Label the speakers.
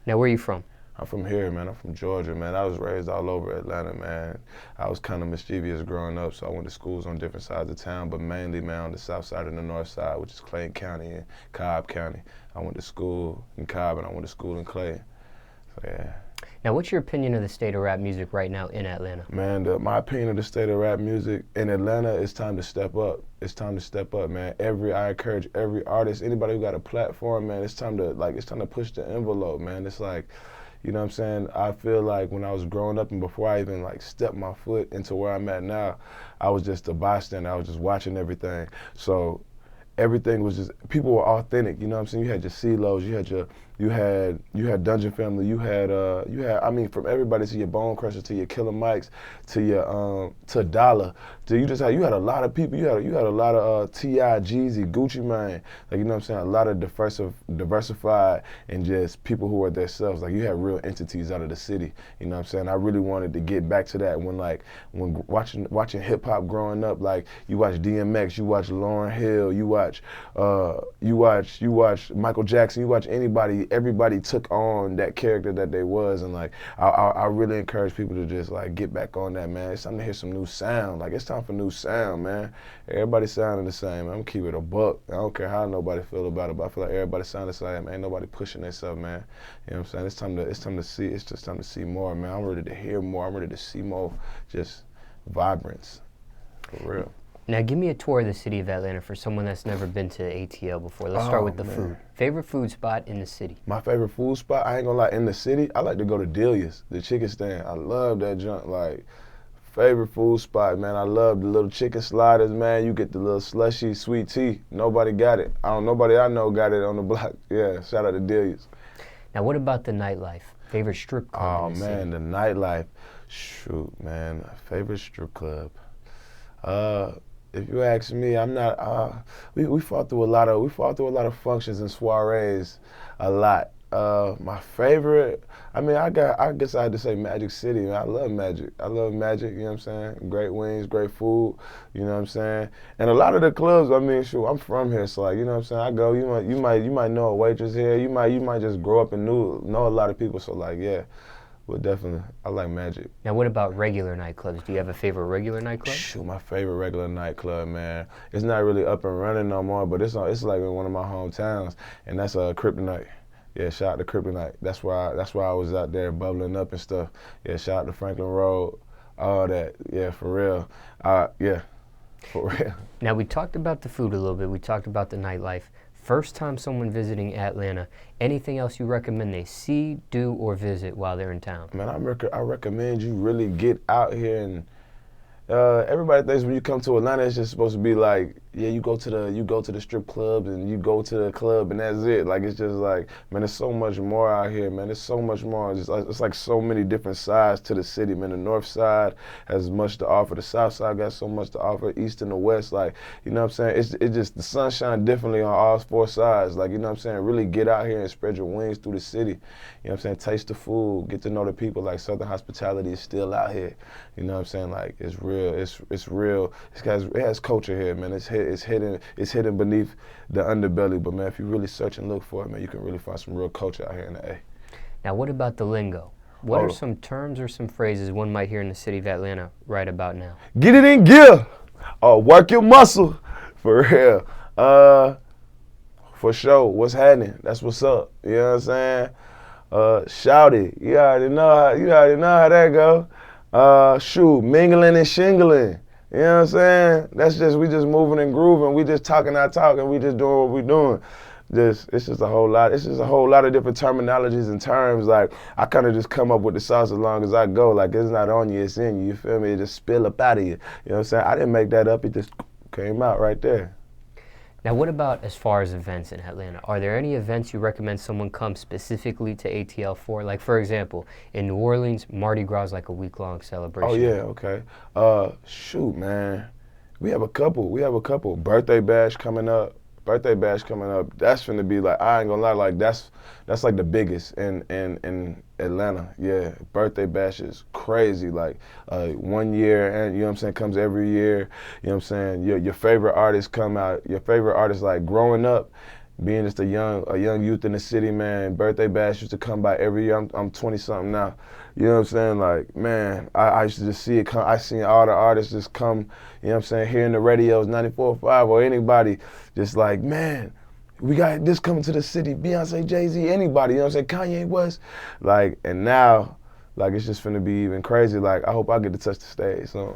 Speaker 1: Now, where are you from?
Speaker 2: I'm from here, man. I'm from Georgia, man. I was raised all over Atlanta, man. I was kind of mischievous growing up, so I went to schools on different sides of town, but mainly, man, on the south side and the north side, which is Clayton County and Cobb County. I went to school in Cobb and I went to school in Clayton. So, yeah.
Speaker 1: Now, what's your opinion of the state of rap music right now in Atlanta?
Speaker 2: Man, my opinion of the state of rap music in Atlanta, it's time to step up. It's time to step up, man. I encourage every artist, anybody who got a platform, man, it's time to push the envelope, man. It's like, you know what I'm saying? I feel like when I was growing up and before I even like stepped my foot into where I'm at now, I was just a bystander. I was just watching everything. So everything was just, people were authentic, you know what I'm saying? You had your cee-los, you had Dungeon Family, you had I mean, from everybody to your Bone Crusher to your Killer Mikes to your to Dollar, to you had a lot of people, you had a lot of T.I., Jeezy, Gucci Mane, like, you know what I'm saying? A lot of diversified and just people who are themselves. Like, you had real entities out of the city, you know what I'm saying? I really wanted to get back to that when watching hip hop growing up, like you watch DMX, you watch Lauryn Hill, you watch Michael Jackson, you watch anybody, everybody took on that character that they was, and like I really encourage people to just like get back on that, man. It's time to hear some new sound. Like, it's time for new sound, man. Everybody sounding the same. I'm gonna keep it a buck. I don't care how nobody feel about it, but I feel like everybody sounding the same. Ain't nobody pushing themselves, man. You know what I'm saying? It's just time to see more, man. I'm ready to hear more. I'm ready to see more just vibrance. For real.
Speaker 1: Now, give me a tour of the city of Atlanta for someone that's never been to ATL before. Let's start with the food. Favorite food spot in the city?
Speaker 2: My favorite food spot, I ain't gonna lie, in the city, I like to go to Delia's, the chicken stand. I love that junk. Like, favorite food spot, man. I love the little chicken sliders, man. You get the little slushy sweet tea. Nobody got it. Nobody I know got it on the block. Yeah, shout out to Delia's.
Speaker 1: Now, what about the nightlife? Favorite strip club in the city?
Speaker 2: The nightlife. Shoot, man. Favorite strip club. If you ask me, I'm not. We fought through a lot of functions and soirees, a lot. My favorite, I mean, I guess I had to say Magic City. Man. I love Magic. You know what I'm saying? Great wings, great food, you know what I'm saying? And a lot of the clubs, I mean, shoot, I'm from here, so like, you know what I'm saying? I go, you might know a waitress here. You might just grow up and know a lot of people, so like, yeah. But definitely, I like Magic.
Speaker 1: Now, what about regular nightclubs? Do you have a favorite regular nightclub?
Speaker 2: Shoot, my favorite regular nightclub, man. It's not really up and running no more, but it's like in one of my hometowns, and that's Kryptonite. Yeah, shout out to Kryptonite. That's why I was out there bubbling up and stuff. Yeah, shout out to Franklin Road, all that. Yeah, for real. Yeah, for real.
Speaker 1: Now, we talked about the food a little bit. We talked about the nightlife. First time someone visiting Atlanta, anything else you recommend they see, do, or visit while they're in town?
Speaker 2: Man, I recommend you really get out here and everybody thinks when you come to Atlanta, it's just supposed to be like, yeah, you go to the strip clubs and you go to the club and that's it. Like, it's just like, man, there's so much more out here, man. There's so much more. It's like so many different sides to the city, man. The north side has much to offer. The south side got so much to offer. East and the west, like, you know what I'm saying? It's just the sun shine differently on all four sides. Like, you know what I'm saying? Really get out here and spread your wings through the city. You know what I'm saying? Taste the food, get to know the people. Like, Southern hospitality is still out here. You know what I'm saying? Like, it's real. It's real. It has culture here, man. It's hidden beneath the underbelly. But man, if you really search and look for it, man, you can really find some real culture out here in the A.
Speaker 1: Now, what about the lingo? What are some terms or some phrases one might hear in the city of Atlanta right about now?
Speaker 2: Get it in gear. Work your muscle. For real. For sure. What's happening? That's what's up. You know what I'm saying? Shout it. You already know how that go. Shoot, mingling and shingling. You know what I'm saying? We just moving and grooving. We just talking our talk and we just doing what we doing. It's just a whole lot. It's just a whole lot of different terminologies and terms. Like, I kind of just come up with the sauce as long as I go. Like, it's not on you, it's in you. You feel me? It just spill up out of you. You know what I'm saying? I didn't make that up. It just came out right there.
Speaker 1: Now, what about as far as events in Atlanta? Are there any events you recommend someone come specifically to ATL for? Like, for example, in New Orleans, Mardi Gras is like a week-long celebration.
Speaker 2: Oh, yeah, okay. Shoot, man. We have a couple. Birthday bash coming up. That's finna be like, I ain't gonna lie, like that's like the biggest in Atlanta. Yeah, birthday bash is crazy. Like 1 year, and you know what I'm saying, comes every year. You know what I'm saying? Your favorite artists come out. Your favorite artists, like growing up, being just a young youth in the city, man, birthday bash used to come by every year. I'm 20-something now. You know what I'm saying? Like, man, I used to just see it come. I seen all the artists just come, you know what I'm saying, hearing the radios, 94.5 or anybody, just like, man, we got this coming to the city, Beyonce, Jay-Z, anybody, you know what I'm saying, Kanye West. Like, and now, like, it's just finna be even crazy. Like, I hope I get to touch the stage soon.